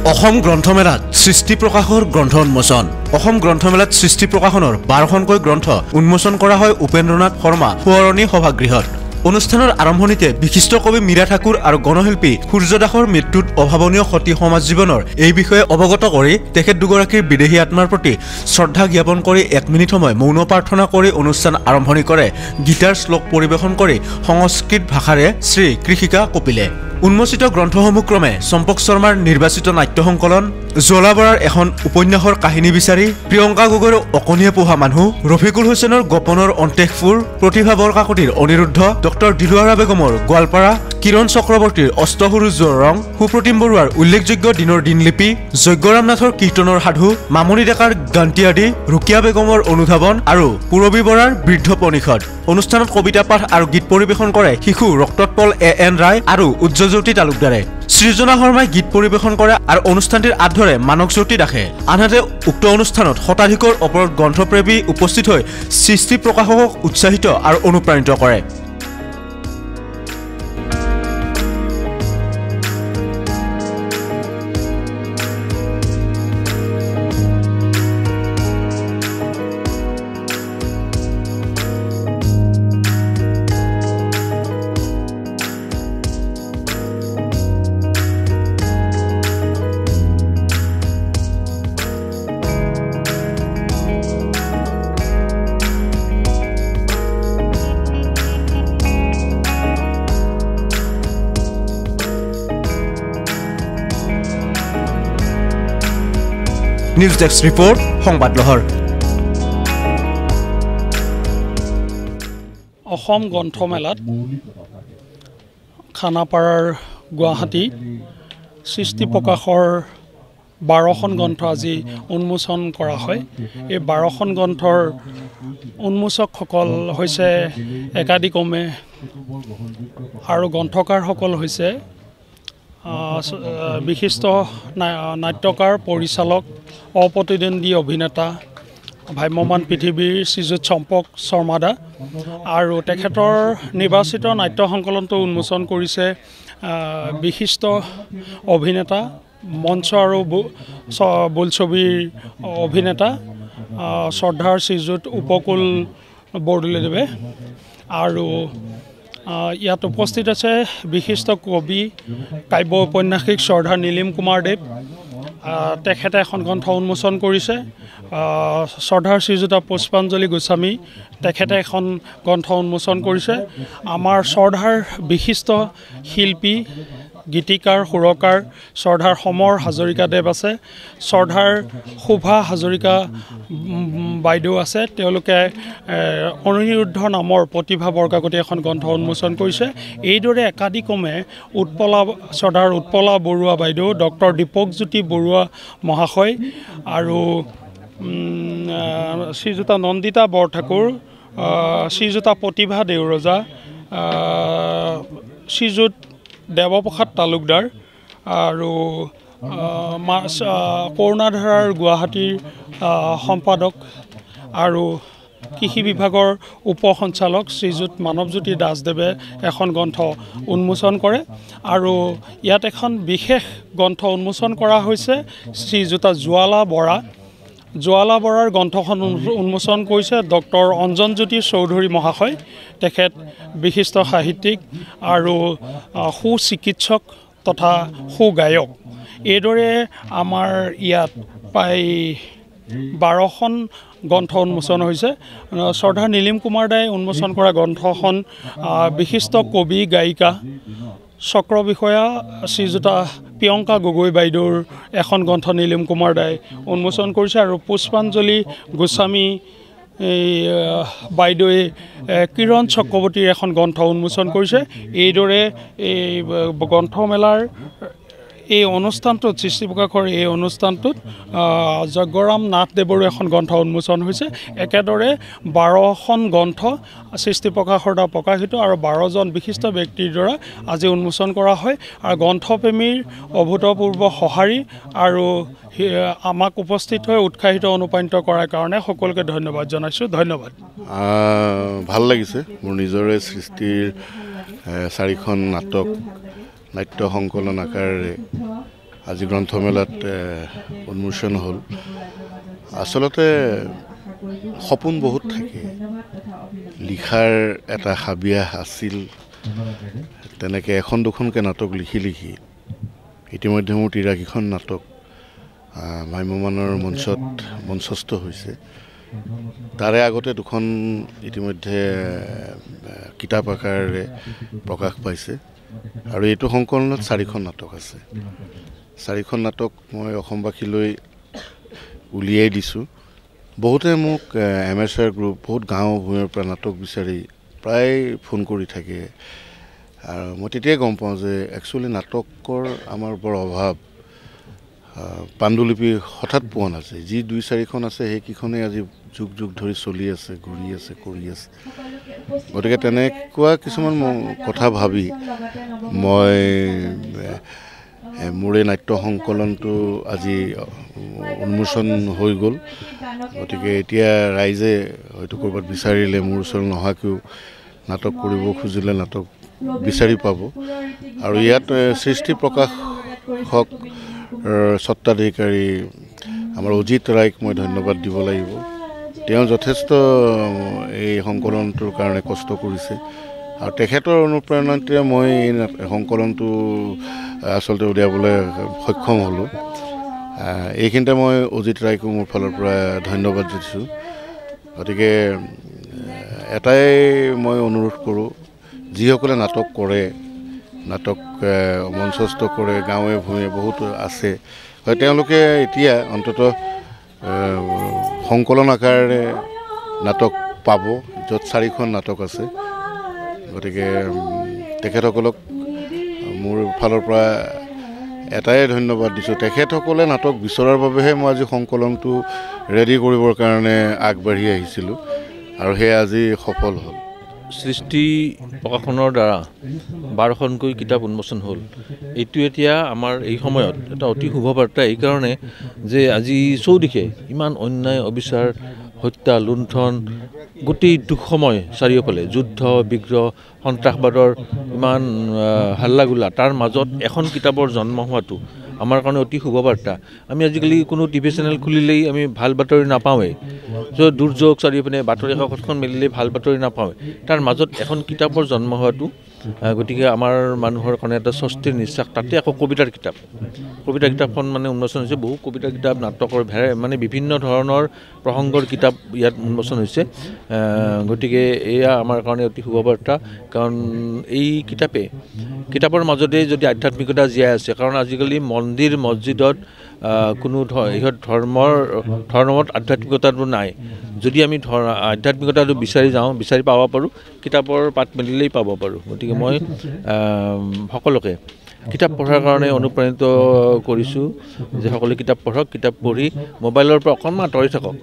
অসম গ্ৰন্থমেলাত সৃষ্টি প্ৰকাশৰ গ্ৰন্থ উন্মোচন। অসম গ্ৰন্থমেলাত সৃষ্টি প্ৰকাশনৰ 12খনকৈ গ্ৰন্থ উন্মোচন কৰা হয় উপেন্দ্ৰনাথ শৰ্মা সোঁৱৰণী সভাগৃহত। অনুষ্ঠানৰ আৰম্ভণিতে বিশিষ্ট কবি মীৰা ঠাকুৰ আৰু গণশিল্পী সূৰ্য দাসৰ মৃত্যুত অভাৱনীয় ক্ষতি সমাজ জীৱনৰ এই বিষয়ে অৱগত কৰি তেখেত দুগৰাকীৰ বিদেহী আত্মাৰ প্ৰতি শ্ৰদ্ধা জ্ঞাপন কৰি 1 মিনিট সময় মৌন প্ৰাৰ্থনা কৰি অনুষ্ঠান আৰম্ভণি কৰে গীতাৰ শ্লোক পৰিৱেশন কৰি সংস্কৃত ভাষাৰে শ্ৰী কৃষিকা কপিলে। উন্মোচিত গ্ৰন্থসমূহ ক্ৰমে চম্পক শৰ্মাৰ নিৰ্বাচিত নাট্য সংকলন, জ্বলা বৰাৰ এখন উপন্যাসৰ কাহিনী বিচাৰি, প্ৰিয়ংকা গগৈৰ অকণিয়ে পোহা মানুহ, ৰফিকুল হুছেইনৰ গোপনৰ অন্তেশপুৰ, প্ৰতিভা বৰকাকতিৰ অনিৰুদ্ধ, ডক্টৰ দিলৱাৰা বেগমৰ গোৱালপাৰা, কিৰণ চক্ৰৱৰ্তীৰ অষ্টসুৰুজৰ ৰং, সুপ্ৰতিম বৰুৱাৰ উল্লেখযোগ্য দিনৰ দিনলিপি, যজ্ঞৰাম নাথৰ কীৰ্তনৰ সাধু, মামনি ডেকাৰ গান্তি আদি, ৰুকিয়া বেগমৰ অনুধাৱন আৰু পূৰবী বৰাৰ বৃদ্ধ পনিষদ। অনুষ্ঠানত কবিতা পাঠ আৰু গীত পৰিৱেশন কৰে শিশু ৰক্তৎপল এন ৰায় আৰু উজ্জ্বলজ্যোতি তালুকদাৰে। সৃজনা শৰ্মাই গীত পৰিৱেশন কৰে আৰু অনুষ্ঠানটিৰ আঁত ধৰে মানসজ্যোতি দাসে। আনহাতে উক্ত অনুষ্ঠানত শতাধিকৰ ওপৰত গ্ৰন্থপ্ৰেমী উপস্থিত হৈ সৃষ্টি প্ৰকাশকক উৎসাহিত আৰু অনুপ্ৰাণিত কৰে। নিউজ ডেস্ক ৰিপৰ্ট, সংবাদ লহৰ। অসম গ্ৰন্থমেলাত খানাপাৰাৰ গুৱাহাটী সৃষ্টি প্ৰকাশৰ 12খন গ্ৰন্থ আজি উন্মোচন কৰা হয়। এই 12খন গ্ৰন্থৰ উন্মোচকসকল হৈছে একাদিক্ৰমে আৰু গ্ৰন্থকাৰসকল হৈছে বিশিষ্ট নাট্যকাৰ, পৰিচালক, অপ্ৰতিদ্বন্দ্বী অভিনেতা, ভ্ৰাম্যমান পৃথিৱীৰ শ্ৰীযুত চম্পক শৰ্মাদা আৰু তেখেতৰ নিৰ্বাচিত নাট্য সংকলনটো উন্মোচন কৰিছে বিশিষ্ট অভিনেতা, মঞ্চ আৰু বোলছবিৰ অভিনেতা শ্ৰদ্ধাৰ শ্ৰীযুত উপকূল বৰদলৈদেৱে। আৰু ইয়াত উপস্থিত আছে বিশিষ্ট কবি, কাব্য ঔপন্যাসিক শ্ৰদ্ধাৰ নীলিম কুমাৰ দেৱ। তেখেতে এখন গ্ৰন্থ উন্মোচন কৰিছে। শ্ৰদ্ধাৰ শ্ৰীযুত পুষ্পাঞ্জলি গোস্বামী, তেখেতে এখন গ্ৰন্থ উন্মোচন কৰিছে। আমাৰ শ্ৰদ্ধাৰ বিশিষ্ট শিল্পী, গীতিকাৰ, সুৰকাৰ শ্ৰদ্ধাৰ সমৰ হাজৰিকাদেৱ আছে, শ্ৰদ্ধাৰ শোভা হাজৰিকা বাইদেউ আছে। তেওঁলোকে অনিৰুদ্ধ নামৰ প্ৰতিভা বৰকাকতি এখন গ্ৰন্থ উন্মোচন কৰিছে। এইদৰে একাদিক্ৰমে শ্ৰদ্ধাৰ উৎপলা বৰুৱা বাইদেউ, ডক্টৰ দীপকজ্যোতি বৰুৱা মহাশয় আৰু শ্ৰীযুতা নন্দিতা বৰঠাকুৰ, শ্ৰীযুতা প্ৰতিভা দেউৰজা, শ্ৰীযুত দেৱপ্ৰসাদ তালুকদাৰ আৰু কৰুণাধাৰাৰ গুৱাহাটীৰ সম্পাদক আৰু কৃষি বিভাগৰ উপ সঞ্চালক শ্ৰীযুত মানৱজ্যোতি দাসদেৱে এখন গ্ৰন্থ উন্মোচন কৰে। আৰু ইয়াত এখন বিশেষ গ্ৰন্থ উন্মোচন কৰা হৈছে শ্ৰীযুতা জ্বালা বৰাৰ গ্ৰন্থখন উন্মোচন কৰিছে ডক্টৰ অঞ্জনজ্যোতি চৌধুৰী মহাশয়। তেখেত বিশিষ্ট সাহিত্যিক আৰু সুচিকিৎসক তথা সুগায়ক। এইদৰে আমাৰ ইয়াত প্ৰায় 12খন গ্ৰন্থ উন্মোচন হৈছে। শ্ৰদ্ধাৰ নীলিম কুমাৰ দাই উন্মোচন কৰা গ্ৰন্থখন বিশিষ্ট কবি, গায়িকা, চক্ৰ বিষয়া শ্ৰীযুতা প্ৰিয়ংকা গগৈ বাইদেউৰ এখন গ্ৰন্থ নীলিম কুমাৰ দাই উন্মোচন কৰিছে। আৰু পুষ্পাঞ্জলি গোস্বামী বাইদেৱে কিৰণ চক্ৰৱৰ্তীৰ এখন গ্ৰন্থ উন্মোচন কৰিছে। এইদৰে এই গ্ৰন্থমেলাৰ এই অনুষ্ঠানটোত, সৃষ্টি প্ৰকাশৰ এই অনুষ্ঠানটোত যজ্ঞৰাম নাথদেৱৰো এখন গ্ৰন্থ উন্মোচন হৈছে। একেদৰে 12খন গ্ৰন্থ সৃষ্টি প্ৰকাশৰ দ্বাৰা প্ৰকাশিত আৰু 12জন বিশিষ্ট ব্যক্তিৰ দ্বাৰা আজি উন্মোচন কৰা হয়। আৰু গ্ৰন্থপ্ৰেমীৰ অভূতপূৰ্ব সঁহাৰি আৰু আমাক উপস্থিত হৈ উৎসাহিত অনুপ্ৰাণিত কৰাৰ কাৰণে সকলোকে ধন্যবাদ জনাইছোঁ। ধন্যবাদ। ভাল লাগিছে। মোৰ নিজৰে সৃষ্টিৰ 4খন নাটক নাট্য সংকলন আকাৰেৰে আজি গ্ৰন্থমেলাত উন্মোচন হ'ল। আচলতে সপোন বহুত থাকে, লিখাৰ এটা হাবিয়াস আছিল। তেনেকৈ এখন দুখনকৈ নাটক লিখি ইতিমধ্যে মোৰ 83খন নাটক ভ্ৰাম্যমাণৰ মঞ্চস্থ হৈছে। তাৰে আগতে দুখন ইতিমধ্যে কিতাপ আকাৰেৰে প্ৰকাশ পাইছে আৰু এইটো সংকলনত 4খন নাটক আছে। 4খন নাটক মই অসমবাসীলৈ উলিয়াই দিছোঁ। বহুতে মোক MSR গ্ৰুপ বহুত গাঁও ভূঞৰ পৰা নাটক বিচাৰি প্ৰায় ফোন কৰি থাকে আৰু মই তেতিয়াই গম পাওঁ যে একচুৱেলি নাটকৰ আমাৰ বৰ অভাৱ। পাণ্ডুলিপি হঠাৎ পোৱা নাযায়। যি 2-4খন আছে সেইকেইখনেই আজি যুগ যুগ ধৰি চলি আছে, ঘূৰি আছে, কৰি আছে। গতিকে তেনেকুৱা কিছুমান কথা ভাবি মই মোৰ এই নাট্য সংকলনটো আজি উন্মোচন হৈ গ'ল। গতিকে এতিয়া ৰাইজে হয়তো ক'ৰবাত বিচাৰিলে মোৰ ওচৰত নহাকৈও নাটক কৰিব খুজিলে নাটক বিচাৰি পাব। আৰু ইয়াত সৃষ্টি প্ৰকাশক স্বত্বাধিকাৰী আমাৰ অজিত ৰায়ক মই ধন্যবাদ দিব লাগিব। তেওঁ যথেষ্ট এই সংকলনটোৰ কাৰণে কষ্ট কৰিছে আৰু তেখেতৰ অনুপ্ৰেৰণাতে মই এই সংকলনটো আচলতে উলিয়াবলৈ সক্ষম হ'লোঁ। এইখিনিতে মই অজিত ৰায়কো মোৰ ফালৰ পৰা ধন্যবাদ দিছোঁ। গতিকে এটাই মই অনুৰোধ কৰোঁ, যিসকলে নাটক কৰে, নাটক মঞ্চস্থ কৰে, গাঁৱে ভূঞে বহুত আছে, হয় তেওঁলোকে এতিয়া অন্ততঃ সংকলন আকাৰেৰে নাটক পাব, য'ত 4খন নাটক আছে। গতিকে তেখেতসকলক মোৰ ফালৰ পৰা এটাই ধন্যবাদ দিছোঁ। তেখেতসকলে নাটক বিচৰাৰ বাবেহে মই আজি সংকলনটো ৰেডি কৰিবৰ কাৰণে আগবাঢ়ি আহিছিলোঁ আৰু সেয়া আজি সফল হ'ল। সৃষ্টি প্ৰকাশনৰ দ্বাৰা 12খনকৈ কিতাপ উন্মোচন হ'ল। এইটো এতিয়া আমাৰ এই সময়ত এটা অতি শুভ বাৰ্তা, এইকাৰণে যে আজি চৌদিশে ইমান অন্যায়, অবিচাৰ, হত্যা, লুণ্ঠন, গোটেই দুঃসময় চাৰিওফালে, যুদ্ধ, বিগ্ৰহ, সন্ত্ৰাসবাদৰ ইমান হাল্লাগোল্লা, তাৰ মাজত এখন কিতাপৰ জন্ম হোৱাটো আমাৰ কাৰণে অতি শুভ বাৰ্তা। আমি আজিকালি কোনো টিভি চেনেল খুলিলেই আমি ভাল বাতৰি নাপাওঁৱেই। য'ত দুৰ্যোগ চাৰিওপিনে বাতৰি কাকতখন মেলিলেই ভাল বাতৰি নাপাওঁৱেই। তাৰ মাজত এখন কিতাপৰ জন্ম হোৱাটো গতিকে আমাৰ মানুহৰ কাৰণে এটা স্বস্তিৰ নিশ্বাস। তাতে আকৌ কবিতাৰ কিতাপখন মানে উন্মোচন হৈছে। বহু কবিতাৰ কিতাপ, নাটকৰ মানে বিভিন্ন ধৰণৰ প্ৰসংগৰ কিতাপ ইয়াত উন্মোচন হৈছে। গতিকে এয়া আমাৰ কাৰণে অতি শুভ বাৰ্তা, কাৰণ এই কিতাপৰ মাজতে যদি আধ্যাত্মিকতা জীয়াই আছে। কাৰণ আজিকালি মন্দিৰ মছজিদত কোনো ধৰ্মত আধ্যাত্মিকতাটো নাই। যদি আমি আধ্যাত্মিকতাটো বিচাৰি পাব পাৰোঁ, কিতাপৰ পাত মেলিলেই পাব পাৰোঁ। গতিকে মই সকলোকে কিতাপ পঢ়াৰ কাৰণে অনুপ্ৰাণিত কৰিছোঁ যে সকলোৱে কিতাপ পঢ়ক, কিতাপ পঢ়ি মোবাইলৰ পৰা অকণমান আঁতৰি থাকক।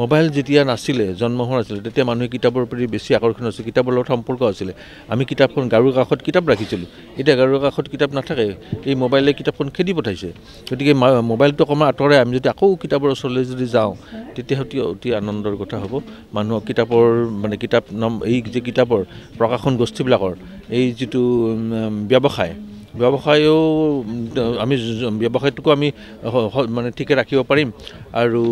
মোবাইল যেতিয়া নাছিলে, জন্ম হোৱা নাছিলে, তেতিয়া মানুহে কিতাপৰ প্ৰতি বেছি আকৰ্ষণ আছিল, কিতাপৰ লগত সম্পৰ্ক আছিলে। আমি কিতাপখন গাৰুৰ কাষত কিতাপ ৰাখিছিলোঁ, এতিয়া গাৰুৰ কাষত কিতাপ নাথাকে। এই মোবাইলে কিতাপখন খেদি পঠাইছে। গতিকে মোবাইলটো অকণমান আঁতৰাই আমি যদি আকৌ কিতাপৰ ওচৰলৈ যদি যাওঁ, তেতিয়া অতি আনন্দৰ কথা হ'ব। মানুহক কিতাপৰ মানে এই যে কিতাপৰ প্ৰকাশন গোষ্ঠীবিলাকৰ এই যিটো ব্যৱসায়ো আমি ব্যৱসায়টোকো আমি মানে ঠিকে ৰাখিব পাৰিম আৰু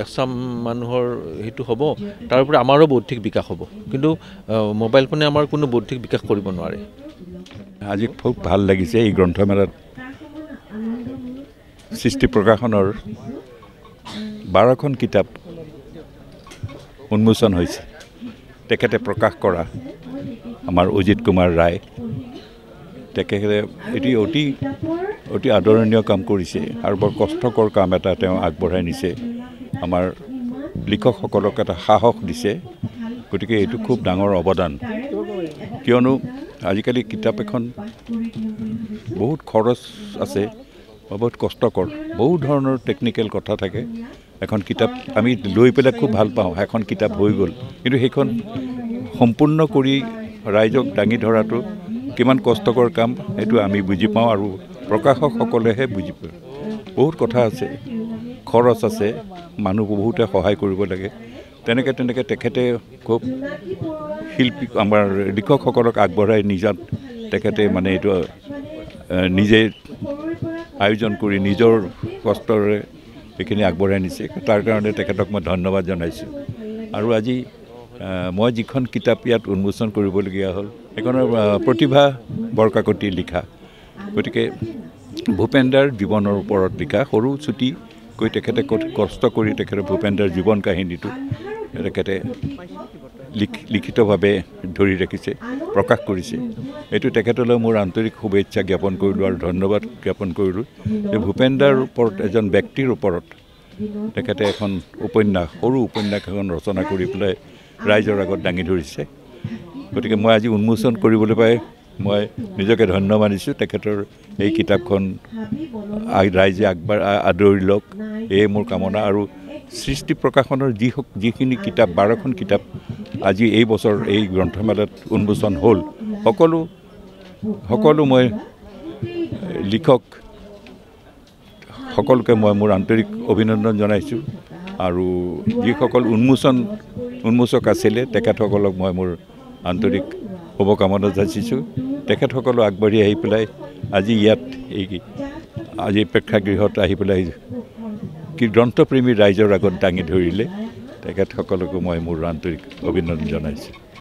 এচাম মানুহৰ সেইটো হ'ব। তাৰ উপৰি আমাৰো বৌদ্ধিক বিকাশ হ'ব। কিন্তু মোবাইল ফোনে আমাৰ কোনো বৌদ্ধিক বিকাশ কৰিব নোৱাৰে। আজি খুব ভাল লাগিছে এই গ্ৰন্থমেলাত সৃষ্টি প্ৰকাশনৰ 12খন কিতাপ উন্মোচন হৈছে। তেখেতে প্ৰকাশ কৰা আমাৰ অজিত কুমাৰ ৰায়, তেখেতে এটি অতি আদৰণীয় কাম কৰিছে আৰু বৰ কষ্টকৰ কাম এটা তেওঁ আগবঢ়াই নিছে। আমাৰ লিখকসকলক এটা সাহস দিছে। গতিকে এইটো খুব ডাঙৰ অৱদান, কিয়নো আজিকালি কিতাপ এখন বহুত খৰচ আছে, বহুত কষ্টকৰ, বহু ধৰণৰ টেকনিকেল কথা থাকে। এখন কিতাপ আমি লৈ পেলাই খুব ভাল পাওঁ, এখন কিতাপ হৈ গ'ল, কিন্তু সেইখন সম্পূৰ্ণ কৰি ৰাইজক দাঙি ধৰাটো কিমান কষ্টকৰ কাম সেইটো আমি বুজি পাওঁ আৰু প্ৰকাশকসকলেহে বুজি পায়। বহুত কথা আছে, খৰচ আছে, মানুহ বহুতে সহায় কৰিব লাগে। তেনেকৈ তেখেতে খুব শিল্পী আমাৰ লিখকসকলক আগবঢ়াই তেখেতে মানে এইটো নিজে আয়োজন কৰি নিজৰ কষ্টৰে এইখিনি আগবঢ়াই নিছে তাৰ কাৰণে তেখেতক মই ধন্যবাদ জনাইছোঁ আৰু আজি মই যিখন কিতাপ ইয়াত উন্মোচন কৰিবলগীয়া হ'ল সেইখনৰ প্ৰতিভা বৰকাকতি লিখা গতিকে ভূপেনদাৰ জীৱনৰ ওপৰত লিখা সৰু ছুটিকৈ তেখেতে কষ্ট কৰি তেখেতে ভূপেনদাৰ জীৱন কাহিনীটো তেখেতে লিখিতভাৱে ধৰি ৰাখিছে প্ৰকাশ কৰিছে এইটো তেখেতলৈ মোৰ আন্তৰিক শুভেচ্ছা জ্ঞাপন কৰিলোঁ আৰু ধন্যবাদ জ্ঞাপন কৰিলোঁ যে ভূপেনদাৰ ওপৰত এজন ব্যক্তিৰ ওপৰত তেখেতে এখন উপন্যাস সৰু উপন্যাস এখন ৰচনা কৰি পেলাই ৰাইজৰ আগত দাঙি ধৰিছে গতিকে মই আজি উন্মোচন কৰিবলৈ পাই মই নিজকে ধন্য মানিছোঁ তেখেতৰ এই কিতাপখন ৰাইজে আদৰি লওক এয়ে মোৰ কামনা আৰু সৃষ্টি প্ৰকাশনৰ যিখিনি কিতাপ 12খন কিতাপ আজি এই বছৰ এই গ্ৰন্থমেলাত উন্মোচন হ'ল সকলো মই লিখক সকলোকে মই মোৰ আন্তৰিক অভিনন্দন জনাইছোঁ আৰু যিসকল উন্মোচক আছিলে তেখেতসকলক মই মোৰ আন্তৰিক শুভকামনা যাচিছোঁ তেখেতসকলো আগবাঢ়ি আহি পেলাই আজি ইয়াত আজি প্ৰেক্ষাগৃহত আহি পেলাই কি গ্ৰন্থপ্ৰেমী ৰাইজৰ আগত দাঙি ধৰিলে তেখেতসকলকো মই মোৰ আন্তৰিক অভিনন্দন জনাইছোঁ